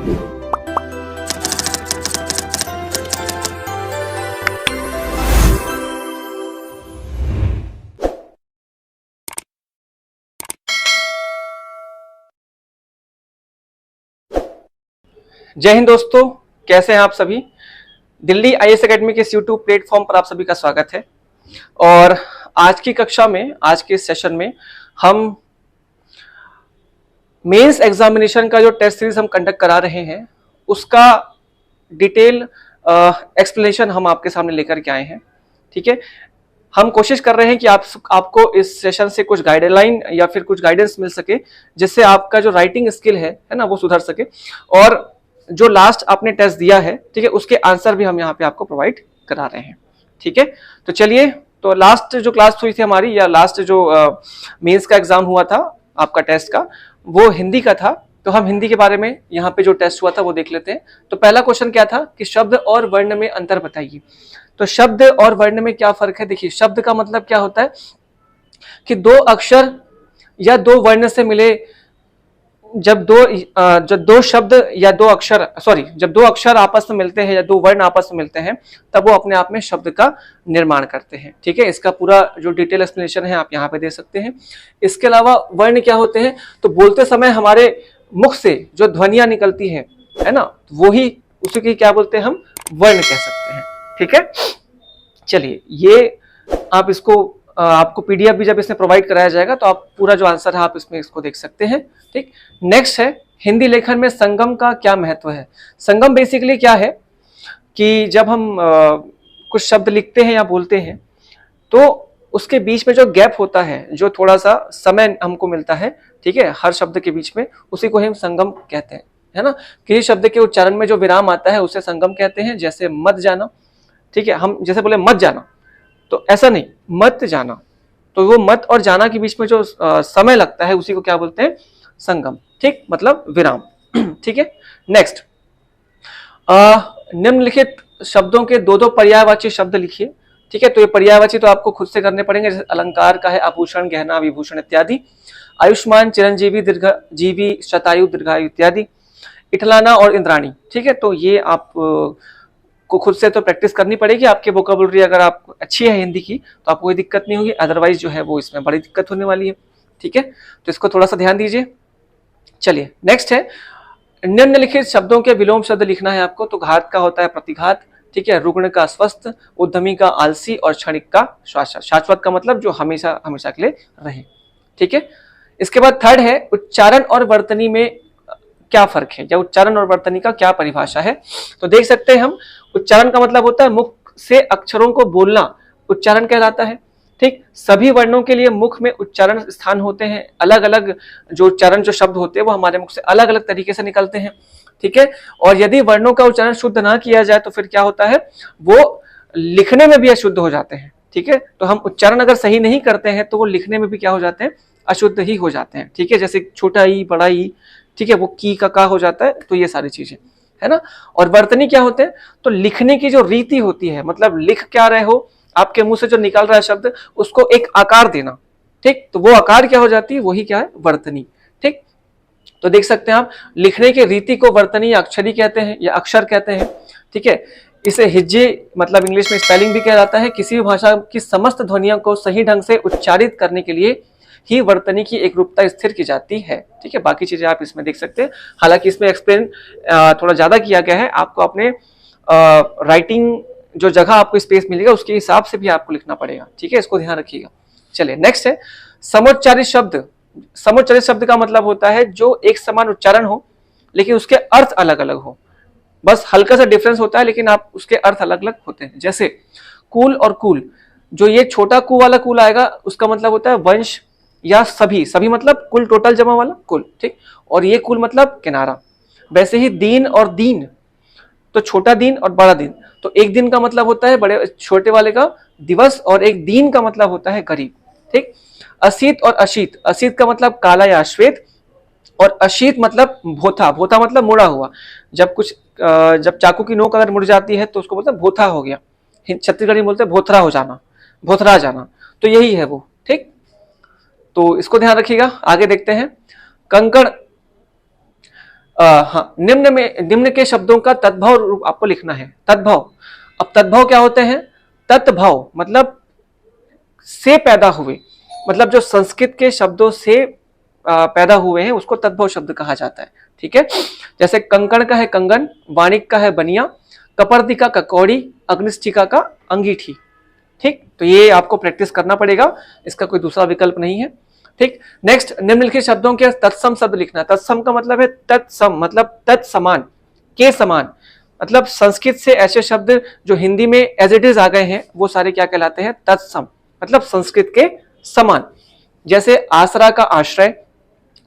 जय हिंद दोस्तों, कैसे हैं आप सभी। दिल्ली आईएएस एकेडमी के इस यूट्यूब प्लेटफॉर्म पर आप सभी का स्वागत है। और आज की कक्षा में, आज के सेशन में हम मेंस एग्जामिनेशन का जो टेस्ट सीरीज हम कंडक्ट करा रहे हैं उसका डिटेल एक्सप्लेनेशन हम आपके सामने लेकर के आए हैं। ठीक है, हम कोशिश कर रहे हैं कि आपको इस सेशन से कुछ गाइडलाइन या फिर कुछ गाइडेंस मिल सके, जिससे आपका जो राइटिंग स्किल है ना, वो सुधर सके। और जो लास्ट आपने टेस्ट दिया है, ठीक है, उसके आंसर भी हम यहाँ पे आपको प्रोवाइड करा रहे हैं। ठीक है, तो चलिए, तो लास्ट जो क्लास हुई थी हमारी, या लास्ट जो मेंस का एग्जाम हुआ था आपका टेस्ट का, वो हिंदी का था। तो हम हिंदी के बारे में यहाँ पे जो टेस्ट हुआ था वो देख लेते हैं। तो पहला क्वेश्चन क्या था कि शब्द और वर्ण में अंतर बताइए। तो शब्द और वर्ण में क्या फर्क है। देखिए, शब्द का मतलब क्या होता है कि दो अक्षर या दो वर्ण से मिले, जब दो शब्द या दो अक्षर, जब दो अक्षर आपस में मिलते हैं या दो वर्ण आपस में मिलते हैं, तब वो अपने आप में शब्द का निर्माण करते हैं। ठीक है, इसका पूरा जो डिटेल एक्सप्लेनेशन है आप यहाँ पे दे सकते हैं। इसके अलावा वर्ण क्या होते हैं, तो बोलते समय हमारे मुख से जो ध्वनियां निकलती है ना, वही उसी की क्या बोलते हैं, हम वर्ण कह सकते हैं। ठीक है, चलिए, ये आप इसको आपको पीडीएफ भी जब इसमें प्रोवाइड कराया जाएगा तो आप पूरा जो आंसर है आप इसमें इसको देख सकते हैं। ठीक, नेक्स्ट है, हिंदी लेखन में संगम का क्या महत्व है। संगम बेसिकली क्या है कि जब हम कुछ शब्द लिखते हैं या बोलते हैं तो उसके बीच में जो गैप होता है, जो थोड़ा सा समय हमको मिलता है, ठीक है, हर शब्द के बीच में, उसी को हम संगम कहते हैं, है ना। किसी शब्द के उच्चारण में जो विराम आता है उसे संगम कहते हैं। जैसे मत जाना, ठीक है, हम जैसे बोले मत जाना, तो ऐसा नहीं, मत जाना, तो वो मत और जाना के बीच में जो समय लगता है उसी को क्या बोलते हैं, संगम। ठीक, मतलब विराम। ठीक है, नेक्स्ट, निम्नलिखित शब्दों के दो दो पर्यायवाची शब्द लिखिए। ठीक है, तो ये पर्यायवाची तो आपको खुद से करने पड़ेंगे। जैसे अलंकार का है आभूषण, गहना, विभूषण इत्यादि। आयुष्मान, चिरंजीवी, दीर्घजीवी, शतायु, दीर्घायु इत्यादि। इठलाना और इंद्राणी। ठीक है, तो ये आप को खुद से तो प्रैक्टिस करनी पड़ेगी। आपके वोकैबुलरी अगर आप अच्छी है हिंदी की तो आपको कोई दिक्कत नहीं होगी, अदरवाइज जो है वो इसमें बड़ी दिक्कत होने वाली है। ठीक है, तो इसको थोड़ा सा ध्यान दीजिए। चलिए, नेक्स्ट है, निम्नलिखित शब्दों के विलोम शब्द लिखना है आपको। तो घात का होता है प्रतिघात, ठीक है, रुग्ण का स्वस्थ, उद्यमी का आलसी और क्षणिक का शाश्वत। शाश्वत का मतलब जो हमेशा हमेशा के लिए रहे। ठीक है, इसके बाद थर्ड है, उच्चारण और वर्तनी में क्या फर्क है, या उच्चारण और वर्तनी का क्या परिभाषा है। तो देख सकते हैं हम, उच्चारण का मतलब होता है मुख से अक्षरों को बोलना, उच्चारण कहलाता है। ठीक, सभी वर्णों के लिए मुख में उच्चारण स्थान होते हैं। अलग अलग जो उच्चारण जो शब्द होते हैं वो हमारे मुख से अलग अलग तरीके से निकलते हैं। ठीक है, और यदि वर्णों का उच्चारण शुद्ध ना किया जाए तो फिर क्या होता है, वो लिखने में भी अशुद्ध हो जाते हैं। ठीक है, तो हम उच्चारण अगर सही नहीं करते हैं तो वो लिखने में भी क्या हो जाते हैं, अशुद्ध ही हो जाते हैं। ठीक है, जैसे छोटा ई, बड़ा ई, ठीक है, वो की का का हो जाता है। तो ये सारी चीजें है ना। और वर्तनी क्या होते हैं, तो लिखने की जो रीति होती है, मतलब लिख क्या रहे हो, आपके मुंह से जो निकल रहा है शब्द, उसको एक आकार देना। ठीक, तो वो आकार क्या हो जाती है, वही क्या है, वर्तनी। ठीक, तो देख सकते हैं आप, लिखने की रीति को वर्तनी या अक्षरी कहते हैं, या अक्षर कहते हैं। ठीक है, इसे हिज्जे, मतलब इंग्लिश में स्पेलिंग भी कहलाता है। किसी भी भाषा की समस्त ध्वनियों को सही ढंग से उच्चारित करने के लिए ही वर्तनी की एक रूपता स्थिर की जाती है। ठीक है, बाकी चीजें आप इसमें देख सकते हैं। हालांकि इसमें एक्सप्लेन थोड़ा ज्यादा किया गया है। आपको अपने राइटिंग जो जगह आपको स्पेस मिलेगा उसके हिसाब से भी आपको लिखना पड़ेगा। ठीक है, इसको ध्यान रखिएगा। चलिए, नेक्स्ट है, समुच्चारित शब्द। समुच्चारित शब्द का मतलब होता है जो एक समान उच्चारण हो लेकिन उसके अर्थ अलग अलग हो। बस हल्का सा डिफरेंस होता है लेकिन आप उसके अर्थ अलग अलग होते हैं। जैसे कुल और कुल, जो ये छोटा कु वाला कुल आएगा उसका मतलब होता है वंश या सभी। सभी मतलब कुल, टोटल जमा वाला कुल। ठीक, और ये कुल मतलब किनारा। वैसे ही दीन और दीन, तो छोटा दिन और बड़ा दिन। तो एक दिन का मतलब होता है बड़े छोटे वाले का दिवस, और एक दीन का मतलब होता है गरीब। ठीक, असीत और अशीत, असीत का मतलब काला या श्वेत, और अशीत मतलब भोथा। भोथा मतलब मुड़ा हुआ। जब चाकू की नोक अगर मुड़ जाती है तो उसको बोलते हैं भोथा हो गया। छत्तीसगढ़ी बोलते हैं भोथरा हो जाना, भोथरा जाना। तो यही है वो। ठीक, तो इसको ध्यान रखिएगा। आगे देखते हैं, कंकड़ हाँ, निम्न के शब्दों का तद्भव रूप आपको लिखना है। तद्भव, अब तद्भव क्या होते हैं? तद्भव मतलब से पैदा हुए, मतलब जो संस्कृत के शब्दों से पैदा हुए हैं उसको तद्भव शब्द कहा जाता है। ठीक है, जैसे कंकण का है कंगन, वाणिक का है बनिया, कपर्दिका का कौड़ी, अग्निष्ठिका का अंगीठी। ठीक, तो ये आपको प्रैक्टिस करना पड़ेगा, इसका कोई दूसरा विकल्प नहीं है। ठीक, नेक्स्ट, निम्नलिखित शब्दों के तत्सम शब्द लिखना है। तत्सम का मतलब है तत्सम, मतलब तत्समान, के समान। मतलब संस्कृत से ऐसे शब्द जो हिंदी में एज इट इज आ गए हैं वो सारे क्या कहलाते हैं? तत्सम, मतलब संस्कृत के समान। जैसे आसरा का आश्रय,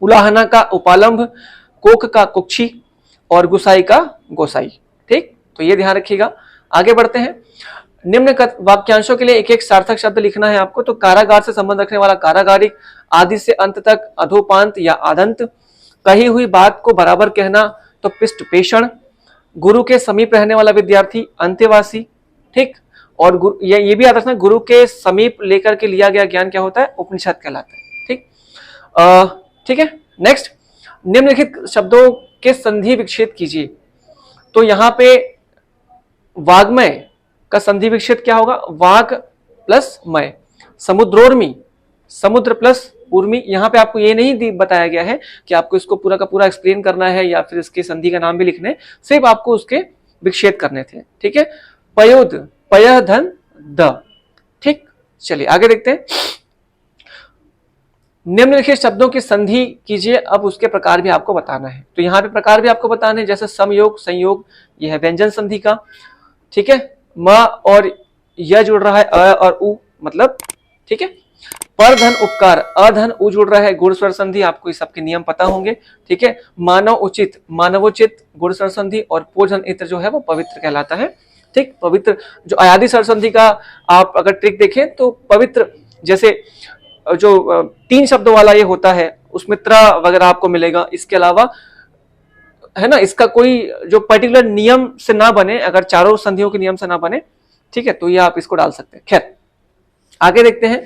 उलाहना का उपालंभ, कोक का कुक्षी और गुसाई का गोसाई। ठीक, तो ये ध्यान रखिएगा। आगे बढ़ते हैं। निम्न वाक्यांशों के लिए एक एक सार्थक शब्द लिखना है आपको। तो कारागार से संबंध रखने वाला कारागारिक, आदि से अंत तक अधोपांत या आदंत, कही हुई बात को बराबर कहना तो पिष्ट पेषण, गुरु के समीप रहने वाला विद्यार्थी अंत्यवासी। ठीक, और ये भी याद रखना, गुरु के समीप लेकर के लिया गया ज्ञान क्या होता है? उपनिषद कहलाता है। ठीक, ठीक है। नेक्स्ट, निम्नलिखित शब्दों के संधि विच्छेद कीजिए। तो यहाँ पे वाग्मय का संधि विच्छेद क्या होगा? वाग प्लस मय। समुद्रोर्मी, समुद्र प्लस उर्मी। यहाँ पे आपको ये नहीं बताया गया है कि आपको इसको पूरा का पूरा एक्सप्लेन करना है या फिर इसके संधि का नाम भी लिखने, सिर्फ आपको उसके विच्छेद करने थे। ठीक है, पयोद, पय धन द। ठीक, चलिए आगे देखते हैं। निम्नलिखित शब्दों की संधि कीजिए। अब उसके प्रकार भी आपको बताना है। तो यहाँ पे प्रकार भी आपको बताने हैं, जैसे समयोग, संयोग, यह है व्यंजन संधि का। ठीक है, म और य जुड़ रहा है अ और उ, मतलब ठीक है। पर धन उपकार, अधन उ जुड़ रहा है, गुण स्वर संधि, आपको इस सबके नियम पता होंगे। ठीक है, मानव उचित, मानवोचित, गुण स्वर संधि, और पोजन इत्र जो है वो पवित्र कहलाता है। ठीक, पवित्र जो अयादि स्वर संधि का आप अगर ट्रिक देखें तो पवित्र, जैसे जो 3 शब्दों वाला ये होता है उसमें त्र वगैरह आपको मिलेगा। इसके अलावा है ना, इसका कोई जो पर्टिकुलर नियम से ना बने, अगर चारों संधियों के नियम से ना बने, ठीक है, तो ये आप इसको डाल सकते हैं। खैर, आगे देखते हैं।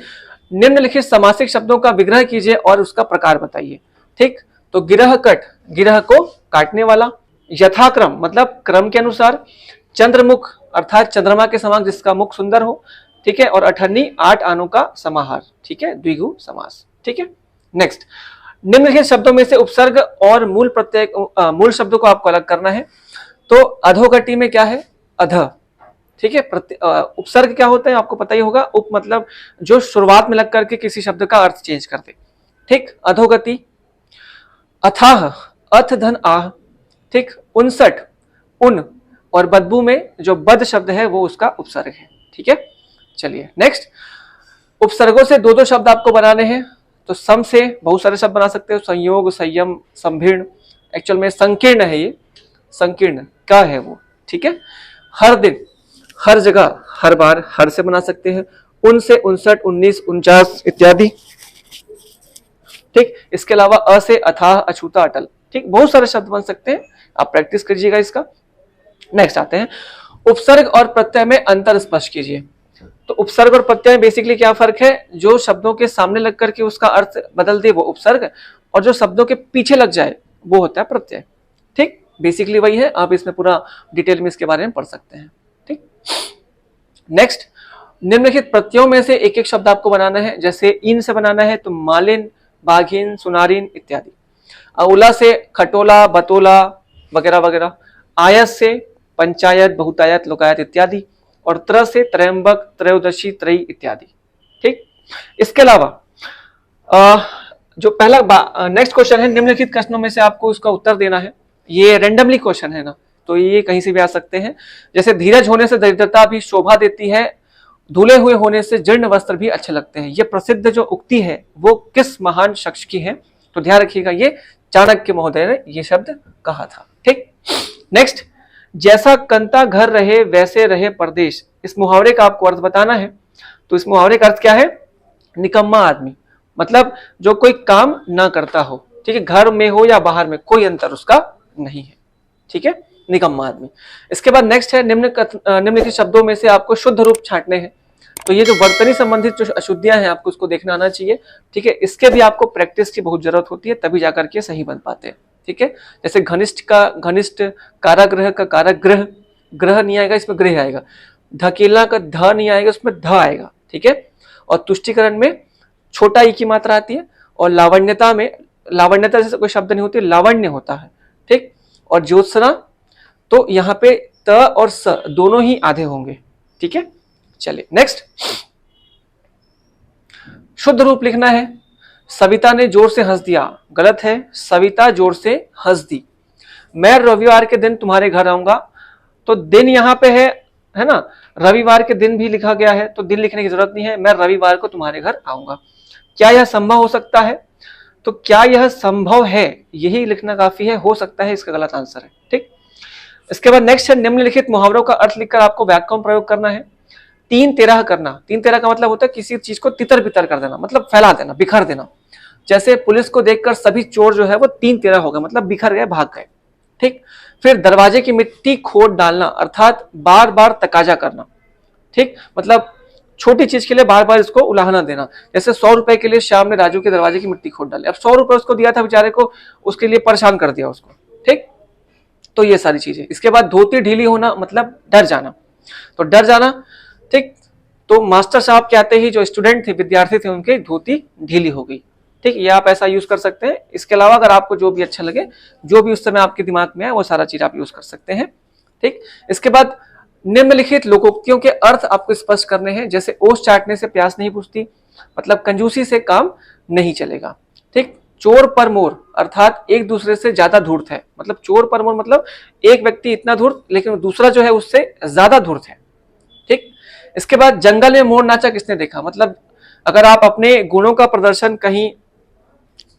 निम्नलिखित समासिक शब्दों का विग्रह कीजिए और उसका प्रकार बताइए। ठीक, तो गिरह कट, गिरह को काटने वाला। यथाक्रम मतलब क्रम के अनुसार। चंद्रमुख अर्थात चंद्रमा के समान जिसका मुख सुंदर हो। ठीक है, और अठन्नी 8 आनों का समाहार। ठीक है, द्विगु समास। ठीक है, नेक्स्ट, निम्नलिखित शब्दों में से उपसर्ग और मूल प्रत्यय, मूल शब्दों को आपको अलग करना है। तो अधोगति में क्या है? अध। ठीक है, उपसर्ग क्या होता है आपको पता ही होगा। उप मतलब जो शुरुआत में लग करके किसी शब्द का अर्थ चेंज कर दे। ठीक, अधोगति। अथाह, अथ धन आह। ठीक, 59 उन, और बदबू में जो बद शब्द है वो उसका उपसर्ग है। ठीक है, चलिए नेक्स्ट। उपसर्गों से 2-2 शब्द आपको बनाने हैं। तो सम से बहुत सारे शब्द बना सकते हो, संयोग, संयम, संभीर्ण। एक्चुअल में संकीर्ण है ये, संकीर्ण क्या है वो। ठीक है, हर दिन, हर जगह, हर बार, हर से बना सकते हैं। उन से 59, 19, 49 इत्यादि। ठीक, इसके अलावा अ से अथाह, अछूता, अटल। ठीक, बहुत सारे शब्द बन सकते हैं, आप प्रैक्टिस कीजिएगा इसका। नेक्स्ट आते हैं, उपसर्ग और प्रत्यय में अंतर स्पष्ट कीजिए। तो उपसर्ग और प्रत्यय में बेसिकली क्या फर्क है? जो शब्दों के सामने लग करके उसका अर्थ बदल दे वो उपसर्ग, और जो शब्दों के पीछे लग जाए वो होता है प्रत्यय। ठीक, बेसिकली वही है, आप इसमें पूरा डिटेल में इसके बारे में पढ़ सकते हैं। ठीक, नेक्स्ट, निम्नलिखित प्रत्ययों में से एक एक शब्द आपको बनाना है। जैसे इन से बनाना है तो मालिन, बाघिन, सुनारिन इत्यादि। उला से खटोला, बतोला वगैरह वगैरह। आयत से पंचायत, बहुतायत, लोकायत इत्यादि। और त्र से त्रयंबक, त्रयोदशी, त्रयी इत्यादि। ठीक, इसके अलावा जो पहला नेक्स्ट क्वेश्चन है, निम्नलिखित प्रश्नों में से आपको उसका उत्तर देना है। ये रैंडमली क्वेश्चन है ना, तो ये कहीं से भी आ सकते हैं। जैसे धीरज होने से दरिद्रता भी शोभा देती है, धुले हुए होने से जीर्ण वस्त्र भी अच्छे लगते हैं। ये प्रसिद्ध जो उक्ति है वो किस महान शख्स की है? तो ध्यान रखिएगा, ये चाणक्य महोदय ने ये शब्द कहा था। ठीक, नेक्स्ट, जैसा कंता घर रहे वैसे रहे परदेश। इस मुहावरे का आपको अर्थ बताना है। तो इस मुहावरे का अर्थ क्या है? निकम्मा आदमी, मतलब जो कोई काम ना करता हो। ठीक है, घर में हो या बाहर में कोई अंतर उसका नहीं है। ठीक है, निकम्मा आदमी। इसके बाद नेक्स्ट है, निम्नलिखित शब्दों में से आपको शुद्ध रूप छांटने हैं। तो ये जो वर्तनी संबंधित जो अशुद्धियां हैं आपको उसको देखना आना चाहिए। ठीक है, इसके भी आपको प्रैक्टिस की बहुत जरूरत होती है, तभी जाकर के सही बन पाते हैं। ठीक है। जैसे घनिष्ठ का घनिष्ठ, कारागृह का कारागृह, ग्रह नहीं आएगा, इसमें गृह आएगा। धकेलना का ध नहीं आएगा, उसमें ध आएगा, ठीक है। और तुष्टिकरण में छोटा ई की मात्रा आती है, और लावण्यता में, लावण्यता जैसे कोई शब्द नहीं होती, लावण्य होता है, ठीक। और ज्योत्सना, तो यहाँ पे त और स दोनों ही आधे होंगे, ठीक है। चलिए नेक्स्ट, शुद्ध रूप लिखना है। सविता ने जोर से हंस दिया, गलत है, सविता जोर से हंस दी। मैं रविवार के दिन तुम्हारे घर आऊंगा, तो दिन यहाँ पे है ना, रविवार के दिन भी लिखा गया है, तो दिन लिखने की जरूरत नहीं है, मैं रविवार को तुम्हारे घर आऊंगा। क्या यह संभव हो सकता है, तो क्या यह संभव है, यही लिखना काफी है, हो सकता है इसका गलत आंसर है, ठीक। इसके बाद नेक्स्ट है, निम्नलिखित मुहावरों का अर्थ लिखकर आपको वाक्यों में प्रयोग करना है। तीन तेरह करना, तीन तेरह का मतलब होता है किसी चीज को तितर बितर कर देना, मतलब फैला देना, बिखर देना। जैसे पुलिस को देखकर सभी चोर जो है वो तीन तेरह हो गए, मतलब बिखर गए, भाग गए, ठीक। फिर दरवाजे की मिट्टी खोद डालना, अर्थात बार बार तकाजा करना, ठीक, मतलब छोटी चीज के लिए बार बार इसको उलाहना देना। जैसे 100 रुपए के लिए श्याम ने राजू के दरवाजे की मिट्टी खोद डाली, अब 100 रुपए उसको दिया था बेचारे को, उसके लिए परेशान कर दिया उसको, ठीक। तो ये सारी चीजें। इसके बाद धोती ढीली होना, मतलब डर जाना, तो डर जाना, ठीक। तो मास्टर साहब के आते ही जो स्टूडेंट थे, विद्यार्थी थे, उनकी धोती ढीली हो गई, ठीक। ये आप ऐसा यूज कर सकते हैं। इसके अलावा अगर आपको जो भी अच्छा लगे, जो भी उस समय आपके दिमाग में है, वो सारा चीज आप यूज कर सकते हैं, ठीक। इसके बाद निम्नलिखित लोकोक्तियों के अर्थ आपको स्पष्ट करने हैं। जैसे ओस चाटने से प्यास नहीं बुझती, मतलब कंजूसी से काम नहीं चलेगा, ठीक। चोर पर मोर, अर्थात एक दूसरे से ज्यादा धूर्त है, मतलब चोर पर मोर मतलब एक व्यक्ति इतना धूर्त, लेकिन दूसरा जो है उससे ज्यादा धूर्त है, ठीक। इसके बाद जंगल में मोर नाचा किसने देखा, मतलब अगर आप अपने गुणों का प्रदर्शन कहीं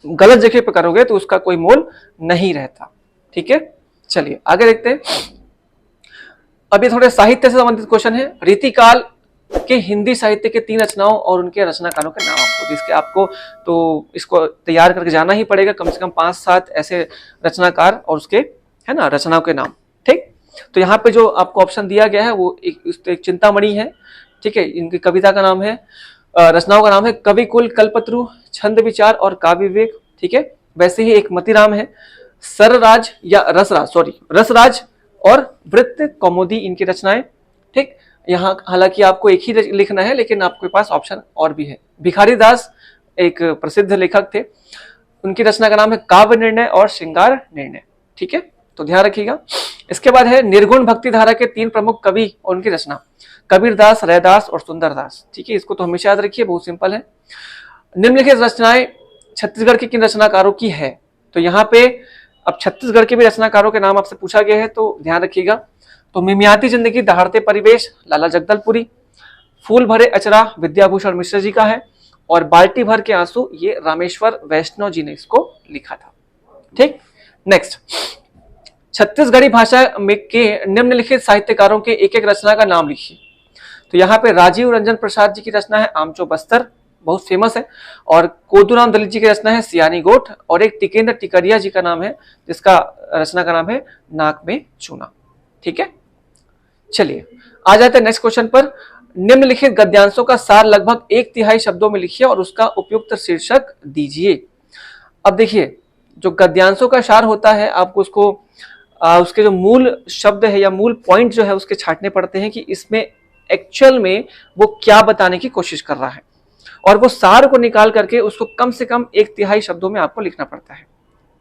गलत जगह पर करोगे तो उसका कोई मोल नहीं रहता, ठीक है। चलिए आगे देखते हैं। अभी थोड़े साहित्य से संबंधित क्वेश्चन है। रीतिकाल के हिंदी साहित्य के 3 रचनाओं और उनके रचनाकारों के नाम आपको, जिसके आपको तो इसको तैयार करके जाना ही पड़ेगा, कम से कम 5-7 ऐसे रचनाकार और उसके, है ना, रचनाओं के नाम, ठीक। तो यहाँ पे जो आपको ऑप्शन दिया गया है वो एक चिंतामणि है, ठीक है। इनकी कविता का नाम है, रचनाओं का नाम है कवि कुल, कल्पत्रु, छंद विचार और काव्य विवेक, ठीक है। वैसे ही एक मतिराम है, सरराज या रसराज और वृत्त कौमुदी, इनकी रचनाएं, ठीक। यहाँ हालांकि आपको एक ही लिखना है, लेकिन आपके पास ऑप्शन और भी है। भिखारी दास एक प्रसिद्ध लेखक थे, उनकी रचना का नाम है काव्य निर्णय और श्रृंगार निर्णय, ठीक है, तो ध्यान रखिएगा। इसके बाद है निर्गुण भक्ति धारा के 3 प्रमुख कवि और उनकी रचना, कबीरदास, रैदास और सुंदरदास, ठीक है। इसको तो हमेशा याद रखिए, बहुत सिंपल है। निम्नलिखित रचनाएं छत्तीसगढ़ के किन रचनाकारों की है, तो यहाँ पे अब छत्तीसगढ़ के भी रचनाकारों के नाम आपसे पूछा गया है, तो ध्यान रखिएगा। तो मिमियाती जिंदगी, दहाड़ते परिवेश, लाला जगदलपुरी। फूल भरे अचरा, विद्याभूषण मिश्र जी का है। और बाल्टी भर के आंसू, ये रामेश्वर वैष्णव जी ने इसको लिखा था, ठीक। नेक्स्ट, छत्तीसगढ़ी भाषा में के निम्नलिखित साहित्यकारों के एक एक रचना का नाम लिखिए। तो यहाँ पे राजीव रंजन प्रसाद जी की रचना है आमचो बस्तर, बहुत फेमस है। और कोदूराम दलित जी की रचना है सियानी गोठ। और एक टिकेंद्र टिकरिया जी का नाम है, जिसका रचना का नाम है नाक में चूना, ठीक है। चलिए आ जाते हैं नेक्स्ट क्वेश्चन पर। निम्नलिखित गद्यांशों का सार लगभग 1/3 शब्दों में लिखिए और उसका उपयुक्त शीर्षक दीजिए। अब देखिए, जो गद्यांशों का सार होता है, आपको उसको उसके जो मूल शब्द है या मूल पॉइंट जो है उसके छांटने पड़ते हैं कि इसमें एक्चुअल में वो क्या बताने की कोशिश कर रहा है, और वो सार को निकाल करके उसको कम से कम 1/3 शब्दों में आपको लिखना पड़ता है,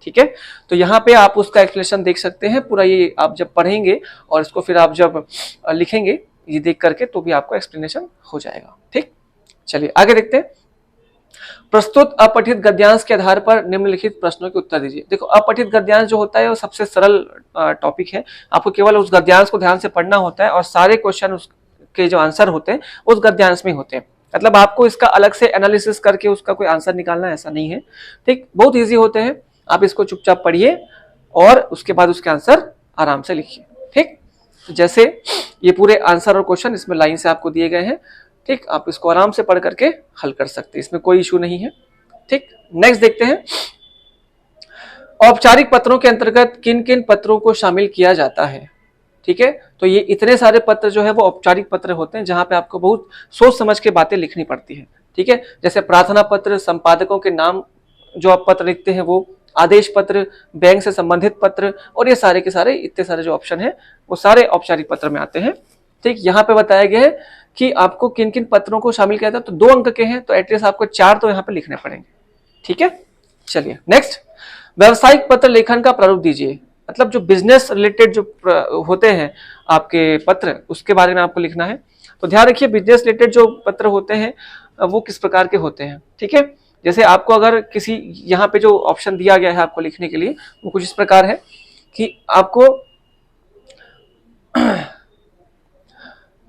ठीक है। तो यहाँ पे आप उसका एक्सप्लेनेशन देख सकते हैं पूरा, ये आप जब पढ़ेंगे और इसको फिर आप जब लिखेंगे ये देख करके, तो भी आपको एक्सप्लेनेशन हो जाएगा, ठीक। चलिए आगे देखते हैं। प्रस्तुत अपठित गद्यांश के आधार पर निम्नलिखित प्रश्नों के उत्तर दीजिए। देखो, अपठित गद्यांश जो होता है वो सबसे सरल टॉपिक है, आपको केवल उस गद्यांश को ध्यान से पढ़ना होता है और सारे क्वेश्चन उसके जो आंसर होते हैं उस गद्यांश में होते हैं। मतलब आपको इसका अलग से एनालिसिस करके उसका कोई आंसर निकालना ऐसा नहीं है, ठीक। बहुत ईजी होते हैं, आप इसको चुपचाप पढ़िए और उसके बाद उसके आंसर आराम से लिखिए, ठीक। जैसे ये पूरे आंसर और क्वेश्चन इसमें लाइन से आपको दिए गए हैं, ठीक। आप इसको आराम से पढ़ करके हल कर सकते हैं, इसमें कोई इशू नहीं है, ठीक। नेक्स्ट देखते हैं, औपचारिक पत्रों के अंतर्गत किन किन पत्रों को शामिल किया जाता है, ठीक है। तो ये इतने सारे पत्र जो है वो औपचारिक पत्र होते हैं, जहां पे आपको बहुत सोच समझ के बातें लिखनी पड़ती है, ठीक है। जैसे प्रार्थना पत्र, संपादकों के नाम जो आप पत्र लिखते हैं वो, आदेश पत्र, बैंक से संबंधित पत्र, और ये सारे के सारे इतने सारे जो ऑप्शन है वो सारे औपचारिक पत्र में आते हैं। ठीक, यहाँ पे बताया गया है कि आपको किन किन पत्रों को शामिल किया था। तो 2 अंक के हैं तो एटलीस्ट आपको 4 तो यहाँ पे लिखने पड़ेंगे। ठीक है, चलिए नेक्स्ट, व्यावसायिक पत्र लेखन का प्रारूप दीजिए। मतलब जो बिजनेस रिलेटेड जो होते हैं आपके पत्र, उसके बारे में आपको लिखना है। तो ध्यान रखिए, बिजनेस रिलेटेड जो पत्र होते हैं वो किस प्रकार के होते हैं। ठीक है, जैसे आपको अगर किसी, यहाँ पे जो ऑप्शन दिया गया है आपको लिखने के लिए वो कुछ इस प्रकार है कि आपको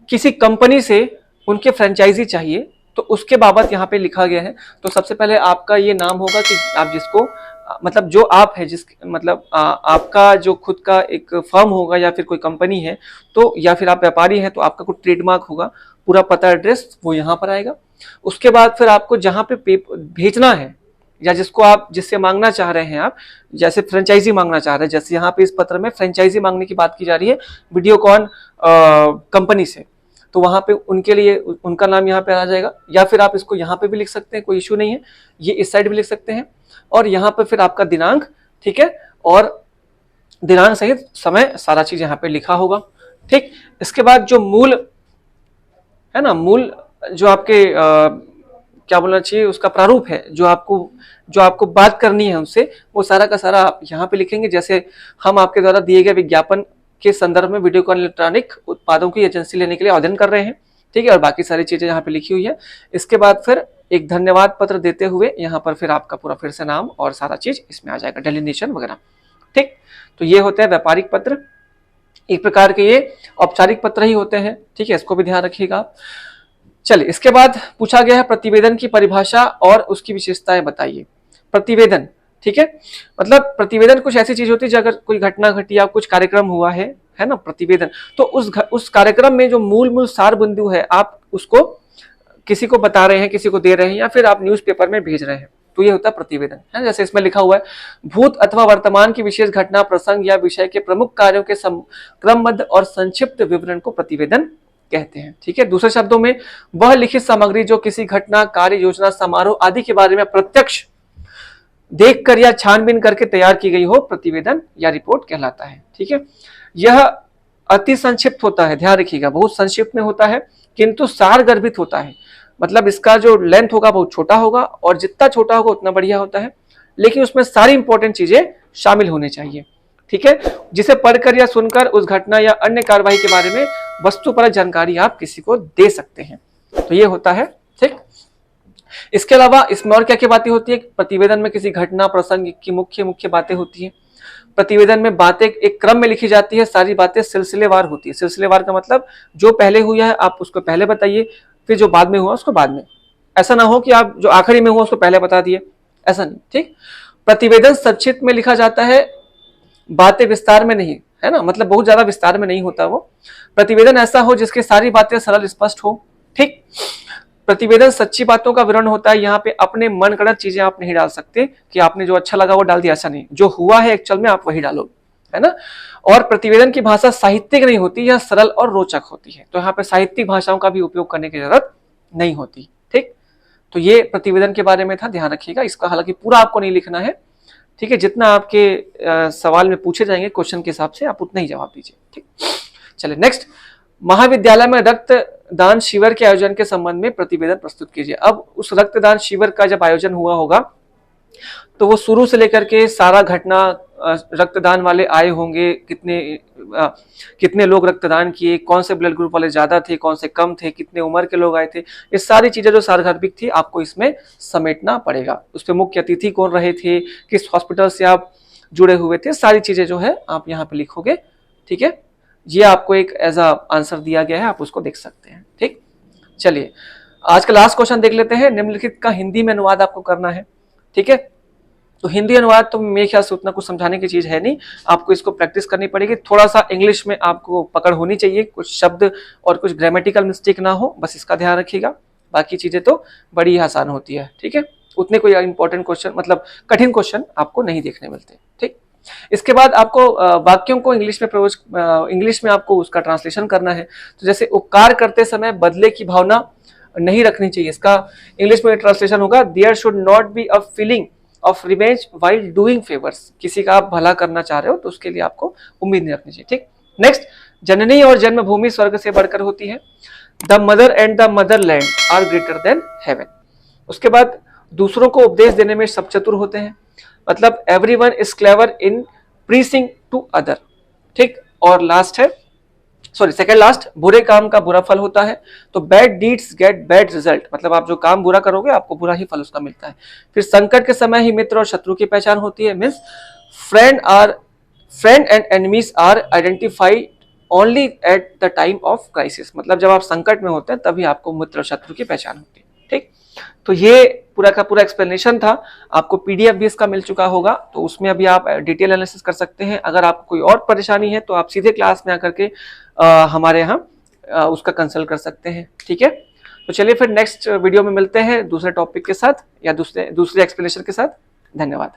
किसी कंपनी से उनके फ्रेंचाइजी चाहिए, तो उसके बाबत यहाँ पे लिखा गया है। तो सबसे पहले आपका ये नाम होगा कि आप जिसको, मतलब जो आप है, जिस मतलब आपका जो खुद का एक फर्म होगा या फिर कोई कंपनी है, तो या फिर आप व्यापारी हैं तो आपका कोई ट्रेडमार्क होगा, पूरा पता एड्रेस वो यहाँ पर आएगा। उसके बाद फिर आपको जहाँ पे भेजना है या जिसको आप, जिससे मांगना चाह रहे हैं आप, जैसे फ्रेंचाइजी मांगना चाह रहे हैं, जैसे यहाँ पे इस पत्र में फ्रेंचाइजी मांगने की बात की जा रही है वीडियोकॉन कंपनी से, तो वहां पे उनके लिए उनका नाम यहाँ पे आ जाएगा। या फिर आप इसको यहाँ पे भी लिख सकते हैं, कोई इश्यू नहीं है, ये इस साइड भी लिख सकते हैं। और यहाँ पे फिर आपका दिनांक, ठीक है, और दिनांक सहित समय सारा चीज यहाँ पे लिखा होगा। ठीक, इसके बाद जो मूल है ना, मूल जो आपके क्या बोलना चाहिए, उसका प्रारूप है, जो आपको बात करनी है उनसे, वो सारा का सारा आप यहाँ पे लिखेंगे। जैसे हम आपके द्वारा दिए गए विज्ञापन के संदर्भ में वीडियोकॉन इलेक्ट्रॉनिक उत्पादों की एजेंसी लेने के लिए आवेदन कर रहे हैं। ठीक है, और बाकी सारी चीजें यहाँ पे लिखी हुई है। इसके बाद फिर एक धन्यवाद पत्र देते हुए यहाँ पर फिर आपका पूरा फिर से नाम और सारा चीज इसमें आ जाएगा, डेलिनेशन वगैरह। ठीक, तो ये होते हैं व्यापारिक पत्र, एक प्रकार के ये औपचारिक पत्र ही होते हैं। ठीक है, इसको भी ध्यान रखिएगा आप। चलिए, इसके बाद पूछा गया है प्रतिवेदन की परिभाषा और उसकी विशेषताएं बताइए। प्रतिवेदन, ठीक है, मतलब प्रतिवेदन कुछ ऐसी चीज होती है, अगर कोई घटना घटी या कुछ कार्यक्रम हुआ है ना, प्रतिवेदन, तो उस कार्यक्रम में जो मूल सार बिंदु है, आप उसको किसी को बता रहे हैं, किसी को दे रहे हैं, या फिर आप न्यूज़पेपर में भेज रहे हैं, तो ये होता है प्रतिवेदन है। जैसे इसमें लिखा हुआ है, भूत अथवा वर्तमान की विशेष घटना, प्रसंग या विषय के प्रमुख कार्यों के क्रमबद्ध और संक्षिप्त विवरण को प्रतिवेदन कहते हैं। ठीक है, दूसरे शब्दों में वह लिखित सामग्री जो किसी घटना, कार्य, योजना, समारोह आदि के बारे में प्रत्यक्ष देखकर या छानबीन करके तैयार की गई हो, प्रतिवेदन या रिपोर्ट कहलाता है। ठीक है, यह अति संक्षिप्त होता है, ध्यान रखिएगा, बहुत संक्षिप्त में होता है, किंतु सार गर्भित होता है। मतलब इसका जो लेंथ होगा बहुत छोटा होगा, और जितना छोटा होगा उतना बढ़िया होता है, लेकिन उसमें सारी इंपॉर्टेंट चीजें शामिल होनी चाहिए। ठीक है, जिसे पढ़कर या सुनकर उस घटना या अन्य कार्रवाई के बारे में वस्तुपरक जानकारी आप किसी को दे सकते हैं, तो ये होता है। ठीक, इसके अलावा इसमें और क्या क्या बातें होती है, प्रतिवेदन में किसी घटना, प्रसंग की मुख्य बातें होती है। प्रतिवेदन में बातें एक क्रम में लिखी जाती है, सारी बातें सिलसिलेवार होती है। सिलसिलेवार का मतलब जो पहले हुआ है आप उसको पहले बताइए, फिर जो बाद में हुआ उसको बाद में। ऐसा ना हो कि आप जो आखिरी में हुआ उसको पहले बता दिए, ऐसा नहीं। ठीक, प्रतिवेदन संक्षिप्त में लिखा जाता है, बातें विस्तार में नहीं, है ना, मतलब बहुत ज्यादा विस्तार में नहीं होता वो। प्रतिवेदन ऐसा हो जिसके सारी बातें सरल स्पष्ट हो। ठीक, प्रतिवेदन सच्ची बातों का विवरण होता है, यहाँ पे अपने मन गढ़ंत चीजें आप नहीं डाल सकते कि आपने जो अच्छा लगा वो डाल दिया, ऐसा नहीं, जो हुआ है एक्चुअल में आप वही डालो, है ना। और प्रतिवेदन की भाषा साहित्यिक नहीं होती, यह सरल और रोचक होती है, तो यहाँ पे साहित्यिक भाषाओं का भी उपयोग करने की जरूरत नहीं होती। ठीक, तो ये प्रतिवेदन के बारे में था, ध्यान रखिएगा। इसका हालांकि पूरा आपको नहीं लिखना है, ठीक है, जितना आपके सवाल में पूछे जाएंगे क्वेश्चन के हिसाब से आप उतना ही जवाब दीजिए। ठीक, चलिए नेक्स्ट, महाविद्यालय में रक्तदान शिविर के आयोजन के संबंध में प्रतिवेदन प्रस्तुत कीजिए। अब उस रक्तदान शिविर का जब आयोजन हुआ होगा तो वो शुरू से लेकर के सारा घटना, रक्तदान वाले आए होंगे, कितने लोग रक्तदान किए, कौन से ब्लड ग्रुप वाले ज्यादा थे, कौन से कम थे, कितने उम्र के लोग आए थे, ये सारी चीजें जो सार्वधार्मिक थी आपको इसमें समेटना पड़ेगा। उस पर मुख्य अतिथि कौन रहे थे, किस हॉस्पिटल से आप जुड़े हुए थे, सारी चीजें जो है आप यहाँ पे लिखोगे। ठीक है, ये आपको एक एज अ आंसर दिया गया है, आप उसको देख सकते हैं। ठीक, चलिए आज का लास्ट क्वेश्चन देख लेते हैं। निम्नलिखित का हिंदी में अनुवाद आपको करना है। ठीक है, तो हिंदी अनुवाद तो मेरे ख्याल से उतना कुछ समझाने की चीज है नहीं, आपको इसको प्रैक्टिस करनी पड़ेगी। थोड़ा सा इंग्लिश में आपको पकड़ होनी चाहिए, कुछ शब्द और कुछ ग्रामेटिकल मिस्टेक ना हो, बस इसका ध्यान रखिएगा। बाकी चीजें तो बड़ी आसान होती है। ठीक है, उतने कोई इंपॉर्टेंट क्वेश्चन, मतलब कठिन क्वेश्चन आपको नहीं देखने मिलते। ठीक, इसके बाद आपको वाक्यों को इंग्लिश में आपको उसका ट्रांसलेशन करना है। तो जैसे उपकार करते समय बदले की भावना नहीं रखनी चाहिए, इसका इंग्लिश में ट्रांसलेशन होगा, there should not be a feeling of revenge while doing favours, किसी का आप भला करना चाह रहे हो तो उसके लिए आपको उम्मीद नहीं रखनी चाहिए। ठीक, नेक्स्ट, जननी और जन्मभूमि स्वर्ग से बढ़कर होती है। The mother and the motherland are greater than heaven. उसके बाद दूसरों को उपदेश देने में सब चतुर होते हैं, मतलब everyone is clever in preaching to other. ठीक, और लास्ट है, सॉरी सेकंड लास्ट, बुरे काम का बुरा फल होता है। तो bad deeds gate bad result, मतलब आप जो काम बुरा करोगे आपको बुरा ही फल उसका मिलता है। फिर संकट के समय ही मित्र और शत्रु की पहचान होती है, means friend and enemies are identified only at the time of crisis, मतलब जब आप संकट में होते हैं तभी आपको मित्र और शत्रु की पहचान होती है। ठीक, तो ये पूरा का पूरा एक्सप्लेनेशन था। आपको पीडीएफ भी इसका मिल चुका होगा, तो उसमें अभी आप डिटेल एनालिसिस कर सकते हैं। अगर आपको कोई और परेशानी है तो आप सीधे क्लास में आकर के हमारे यहाँ उसका कंसल्ट कर सकते हैं। ठीक है, तो चलिए फिर नेक्स्ट वीडियो में मिलते हैं दूसरे टॉपिक के साथ या दूसरे एक्सप्लेनेशन के साथ। धन्यवाद।